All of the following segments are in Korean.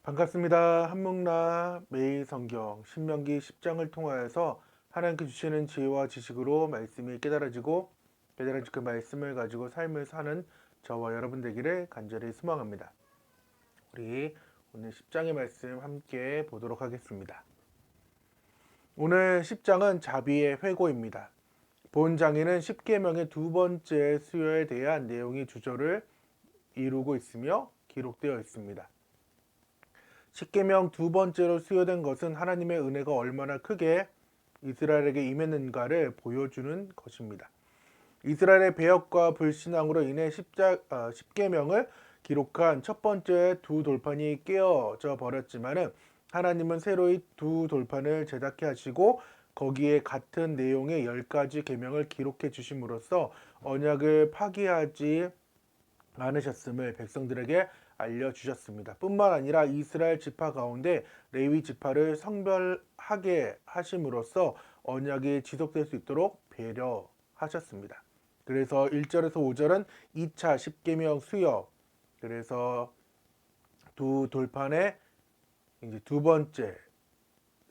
반갑습니다. 한묵나 매일 성경 신명기 10장을 통하여서 하나님께 주시는 지혜와 지식으로 말씀이 깨달아지고 그 말씀을 가지고 삶을 사는 저와 여러분 되기를 간절히 소망합니다. 우리 오늘 10장의 말씀 함께 보도록 하겠습니다. 오늘 10장은 자비의 회고입니다. 본 장에는 10계명의 두 번째 수요에 대한 내용이 주절을 이루고 있으며 기록되어 있습니다. 10계명 두 번째로 수요된 것은 하나님의 은혜가 얼마나 크게 이스라엘에게 임했는가를 보여주는 것입니다. 이스라엘의 배역과 불신앙으로 인해 10계명을 기록한 첫 번째 두 돌판이 깨어져 버렸지만 하나님은 새로이 두 돌판을 제작해 하시고 거기에 같은 내용의 10가지 계명을 기록해 주심으로써 언약을 파기하지 않으셨음을 백성들에게 알려주셨습니다. 뿐만 아니라 이스라엘 지파 가운데 레위 지파를 성별하게 하심으로써 언약이 지속될 수 있도록 배려하셨습니다. 그래서 1절에서 5절은 2차 10계명 수요, 그래서 두 돌판에 이제 두 번째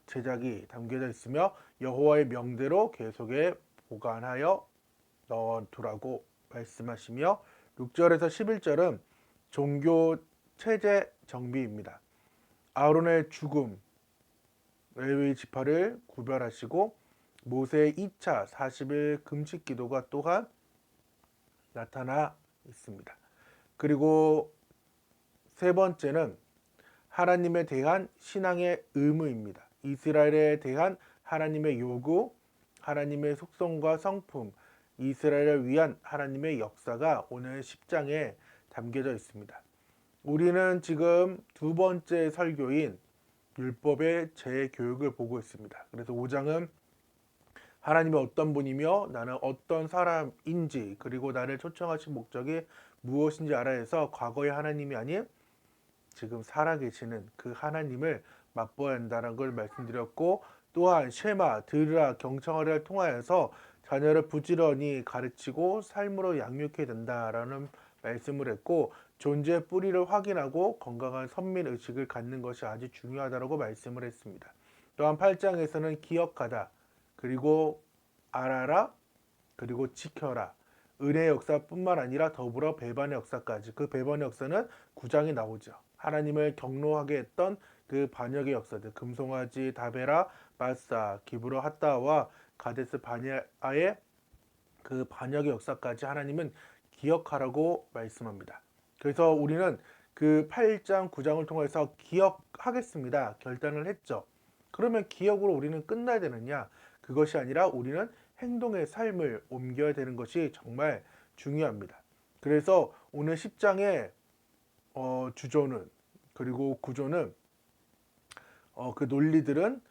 제작이 담겨져 있으며 여호와의 명대로 계속에 보관하여 넣어두라고 말씀하시며 6절에서 11절은 종교 체제 정비입니다. 아론의 죽음, 레위 지파를 구별하시고 모세의 2차 40일 금식 기도가 또한 나타나 있습니다. 그리고 세 번째는 하나님에 대한 신앙의 의무입니다. 이스라엘에 대한 하나님의 요구, 하나님의 속성과 성품, 이스라엘을 위한 하나님의 역사가 오늘 10장에 담겨져 있습니다. 우리는 지금 두 번째 설교인 율법의 재교육을 보고 있습니다. 그래서 5장은 하나님이 어떤 분이며 나는 어떤 사람인지 그리고 나를 초청하신 목적이 무엇인지 알아야 해서 과거의 하나님이 아닌 지금 살아계시는 그 하나님을 맛보아야 한다는 걸 말씀드렸고, 또한 쉐마, 들으라, 경청하라를 통하여서 자녀를 부지런히 가르치고 삶으로 양육해야 된다라는 말씀을 했고, 존재의 뿌리를 확인하고 건강한 선민의식을 갖는 것이 아주 중요하다고 말씀을 했습니다. 또한 8장에서는 기억하다, 그리고 알아라, 그리고 지켜라, 은혜의 역사뿐만 아니라 더불어 배반의 역사까지, 그 배반의 역사는 9장에 나오죠. 하나님을 경노하게 했던 그 반역의 역사들, 금송아지, 다베라, 마사, 기브로 핫다와 가데스 바네아의 그 반역의 역사까지 하나님은 기억하라고 말씀합니다. 그래서 우리는 그 8장, 9장을 통해서 기억하겠습니다 결단을 했죠. 그러면 기억으로 우리는 끝나야 되느냐? 그것이 아니라 우리는 행동의 삶을 옮겨야 되는 것이 정말 중요합니다. 그래서 오늘 10장의 주조는, 그리고 구조는, 그 논리들은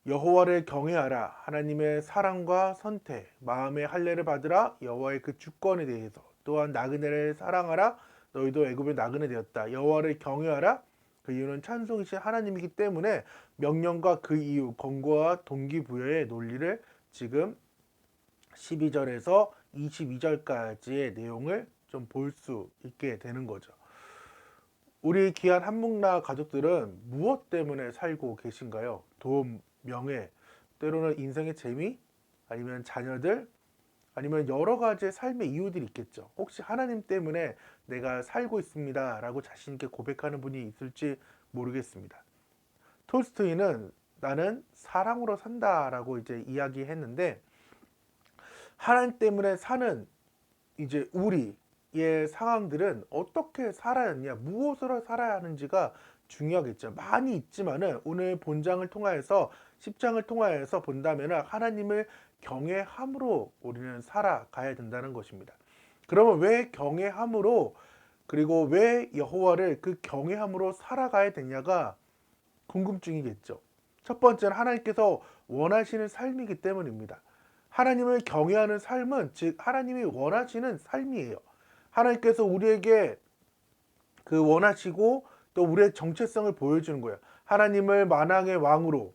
여호와를 경외하라, 하나님의 사랑과 선택, 마음의 할례를 받으라, 여호와의 그 주권에 대해서, 또한 나그네를 사랑하라, 너희도 애굽의 나그네 되었다, 여호와를 경외하라, 그 이유는 찬송이신 하나님이기 때문에 명령과 그 이유, 권고와 동기부여의 논리를 지금 12절에서 22절까지의 내용을 좀 볼 수 있게 되는 거죠. 우리 귀한 한묵나 가족들은 무엇 때문에 살고 계신가요? 돈, 명예, 때로는 인생의 재미, 아니면 자녀들, 아니면 여러 가지의 삶의 이유들이 있겠죠. 혹시 하나님 때문에 내가 살고 있습니다 라고 자신있게 고백하는 분이 있을지 모르겠습니다. 톨스토이는 나는 사랑으로 산다 라고 이제 이야기했는데, 하나님 때문에 사는 이제 우리의 상황들은 어떻게 살아야 하느냐, 무엇으로 살아야 하는지가 중요하겠죠. 많이 있지만은 오늘 본장을 통하여서 10장을 통하여서 본다면 하나님을 경외함으로 우리는 살아가야 된다는 것입니다. 그러면 왜 경외함으로, 그리고 왜 여호와를 그 경외함으로 살아가야 되냐가 궁금증이겠죠. 첫 번째는 하나님께서 원하시는 삶이기 때문입니다. 하나님을 경외하는 삶은 즉 하나님이 원하시는 삶이에요. 하나님께서 우리에게 그 원하시고 또 우리의 정체성을 보여주는 거예요. 하나님을 만왕의 왕으로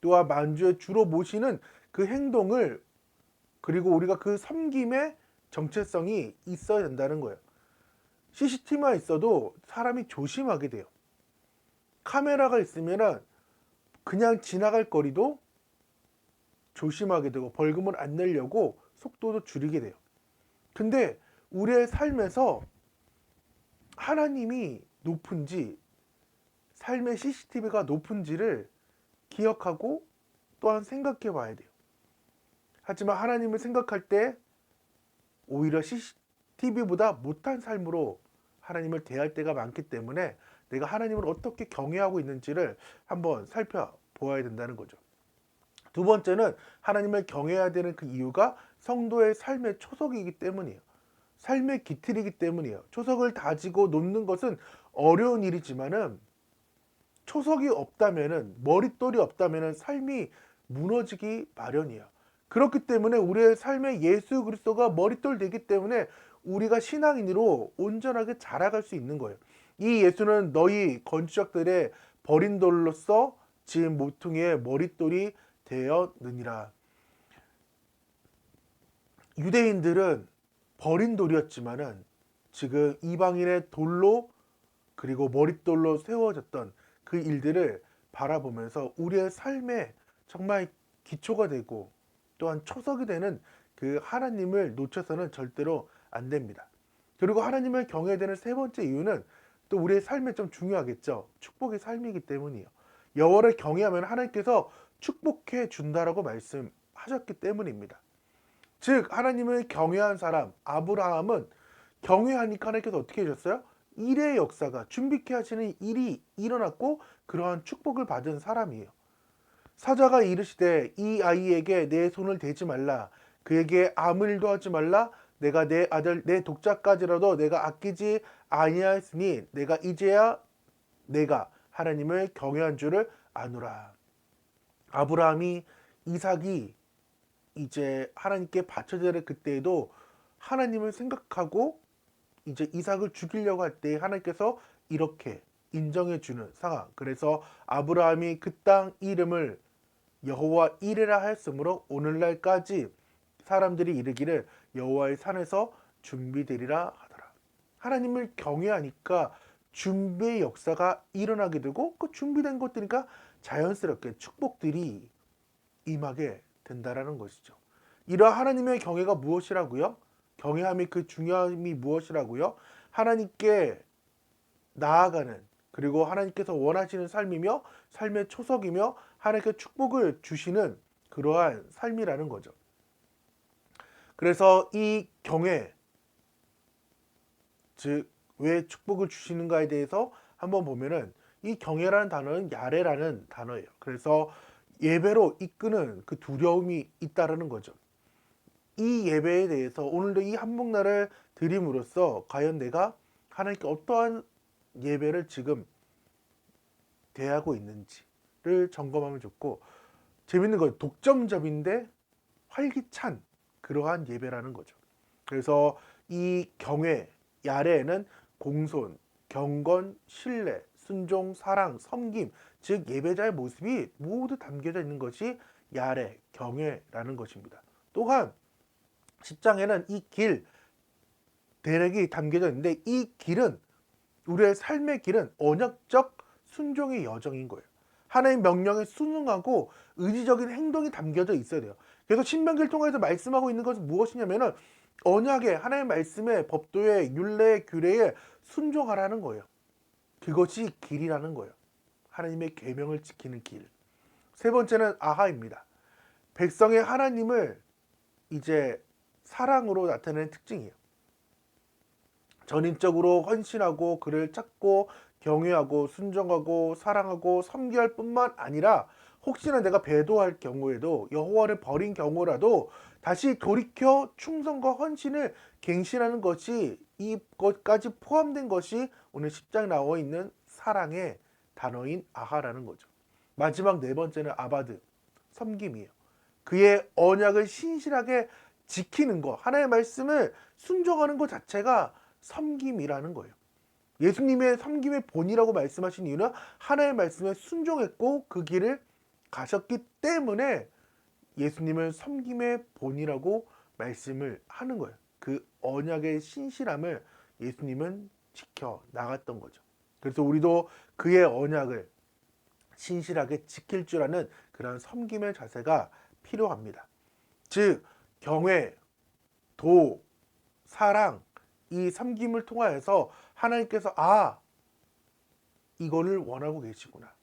또한 만주의 주로 모시는 그 행동을, 그리고 우리가 그 섬김의 정체성이 있어야 된다는 거예요. CCTV만 있어도 사람이 조심하게 돼요. 카메라가 있으면은 그냥 지나갈 거리도 조심하게 되고 벌금을 안 내려고 속도도 줄이게 돼요. 근데 우리의 삶에서 하나님이 높은지, 삶의 CCTV가 높은지를 기억하고 또한 생각해 봐야 돼요. 하지만 하나님을 생각할 때 오히려 CCTV보다 못한 삶으로 하나님을 대할 때가 많기 때문에 내가 하나님을 어떻게 경외하고 있는지를 한번 살펴보아야 된다는 거죠. 두 번째는 하나님을 경외해야 되는 그 이유가 성도의 삶의 초석이기 때문이에요. 삶의 기틀이기 때문이에요. 초석을 다지고 놓는 것은 어려운 일이지만은 초석이 없다면은, 머릿돌이 없다면은 삶이 무너지기 마련이에요. 그렇기 때문에 우리의 삶에 예수 그리스도가 머릿돌 되기 때문에 우리가 신앙인으로 온전하게 자라갈 수 있는 거예요. 이 예수는 너희 건축자들의 버린 돌로서 지은 모퉁이의 머릿돌이 되었느니라. 유대인들은 버린 돌이었지만은 지금 이방인의 돌로 그리고 머릿돌로 세워졌던 그 일들을 바라보면서 우리의 삶에 정말 기초가 되고 또한 초석이 되는 그 하나님을 놓쳐서는 절대로 안 됩니다. 그리고 하나님을 경외해야 되는 세 번째 이유는 또 우리의 삶에 좀 중요하겠죠. 축복의 삶이기 때문이에요. 여호와를 경외하면 하나님께서 축복해 준다라고 말씀하셨기 때문입니다. 즉 하나님을 경외한 사람 아브라함은 경외하니까 하나님께서 어떻게 해줬어요? 일의 역사가 준비케 하시는 일이 일어났고 그러한 축복을 받은 사람이에요. 사자가 이르시되 이 아이에게 내 손을 대지 말라, 그에게 아무 일도 하지 말라, 내가 내 아들 내 독자까지라도 내가 아끼지 아니하였으니 내가 이제야 내가 하나님을 경외한 줄을 아노라. 아브라함이 이삭이 이제 하나님께 바쳐져야 될 그때에도 하나님을 생각하고 이제 이삭을 죽이려고 할 때 하나님께서 이렇게 인정해 주는 상황. 그래서 아브라함이 그 땅 이름을 여호와 이레라 하였으므로 오늘날까지 사람들이 이르기를 여호와의 산에서 준비되리라 하더라. 하나님을 경외하니까 준비의 역사가 일어나게 되고 그 준비된 것들이니까 자연스럽게 축복들이 임하게 된다라는 것이죠. 이러한 하나님의 경외가 무엇이라고요? 경외함이 그 중요함이 무엇이라고요? 하나님께 나아가는, 그리고 하나님께서 원하시는 삶이며 삶의 초석이며 하나님께 축복을 주시는 그러한 삶이라는 거죠. 그래서 이 경외, 즉 왜 축복을 주시는가에 대해서 한번 보면은 이 경외라는 단어는 야레라는 단어예요. 그래서 예배로 이끄는 그 두려움이 있다라는 거죠. 이 예배에 대해서 오늘도 이 한복날을 드림으로써 과연 내가 하나님께 어떠한 예배를 지금 대하고 있는지를 점검하면 좋고, 재밌는 건 독점접인데 활기찬 그러한 예배라는 거죠. 그래서 이 경외 야레에는 공손, 경건, 신뢰, 순종, 사랑, 섬김, 즉 예배자의 모습이 모두 담겨져 있는 것이 야레, 경외라는 것입니다. 또한 10장에는 이 길, 대략이 담겨져 있는데 이 길은 우리의 삶의 길은 언약적 순종의 여정인 거예요. 하나님 명령에 순응하고 의지적인 행동이 담겨져 있어야 돼요. 그래서 신명기를 통해서 말씀하고 있는 것은 무엇이냐면은 언약에 하나님의 말씀에 법도에 율례에 규례에 순종하라는 거예요. 그것이 길이라는 거예요. 하나님의 계명을 지키는 길. 세 번째는 아하입니다. 백성의 하나님을 이제 사랑으로 나타내는 특징이에요. 전인적으로 헌신하고 그를 찾고 경외하고 순종하고 사랑하고 섬기할 뿐만 아니라 혹시나 내가 배도할 경우에도 여호와를 버린 경우라도 다시 돌이켜 충성과 헌신을 갱신하는 것이 이것까지 포함된 것이 오늘 10장에 나와 있는 사랑의 단어인 아하라는 거죠. 마지막 네 번째는 아바드, 섬김이에요. 그의 언약을 신실하게 지키는 것, 하나님의 말씀을 순종하는 것 자체가 섬김이라는 거예요. 예수님의 섬김의 본이라고 말씀하신 이유는 하나님의 말씀에 순종했고 그 길을 가셨기 때문에 예수님은 섬김의 본이라고 말씀을 하는 거예요. 그 언약의 신실함을 예수님은 지켜 나갔던 거죠. 그래서 우리도 그의 언약을 신실하게 지킬 줄 아는 그런 섬김의 자세가 필요합니다. 즉 경외, 도, 사랑 이 섬김을 통하여서 하나님께서 이거를 원하고 계시구나.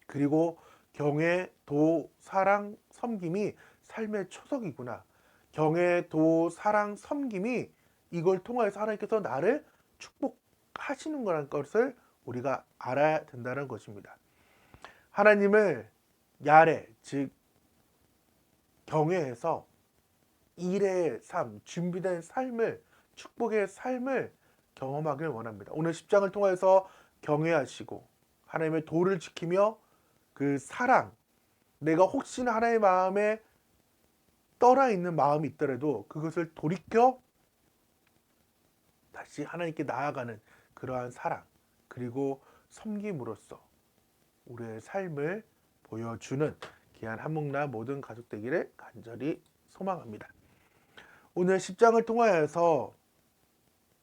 그리고 경외, 도, 사랑, 섬김이 삶의 초석이구나. 경외, 도, 사랑, 섬김이 이걸 통하여서 하나님께서 나를 축복하시는 거라는 것을 우리가 알아야 된다는 것입니다. 하나님을 야레, 즉 경외해서 일의 삶, 준비된 삶을, 축복의 삶을 경험하길 원합니다. 오늘 10장을 통해서 경외하시고 하나님의 도를 지키며 그 사랑, 내가 혹시나 하나님의 마음에 떠나 있는 마음이 있더라도 그것을 돌이켜 다시 하나님께 나아가는 그러한 사랑, 그리고 섬김으로써 우리의 삶을 보여주는 귀한 한목나 모든 가족 되기를 간절히 소망합니다. 오늘 10장을 통하여서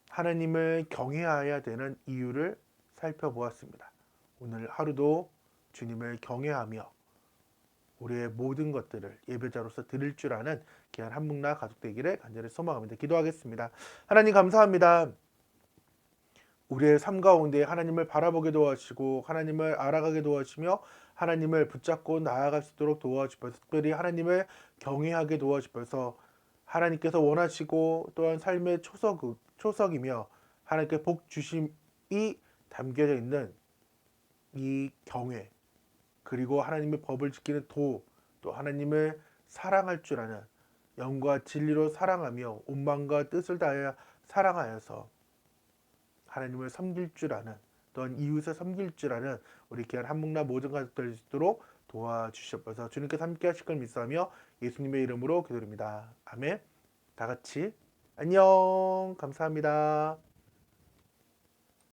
하나님을 경외해야 되는 이유를 살펴보았습니다. 오늘 하루도 주님을 경외하며 우리의 모든 것들을 예배자로서 드릴 줄 아는 귀한 한목나 가족 되기를 간절히 소망합니다. 기도하겠습니다. 하나님 감사합니다. 우리의 삶 가운데 하나님을 바라보게 도와주시고 하나님을 알아가게 도와주시며 하나님을 붙잡고 나아갈 수 있도록 도와주셔서 특별히 하나님을 경외하게 도와주셔서 하나님께서 원하시고 또한 삶의 초석이며 하나님께 복 주심이 담겨져 있는 이 경외, 그리고 하나님의 법을 지키는 도, 또 하나님을 사랑할 줄 아는 영과 진리로 사랑하며 온 마음과 뜻을 다하여 사랑하여서 하나님을 섬길 줄 아는, 또한 이웃을 섬길 줄 아는 우리 귀한 한목나 모든 가족들 될 수 있도록 도와주시옵소서. 주님께서 함께 하실 걸 믿사하며 예수님의 이름으로 기도드립니다. 아멘. 다 같이 안녕. 감사합니다.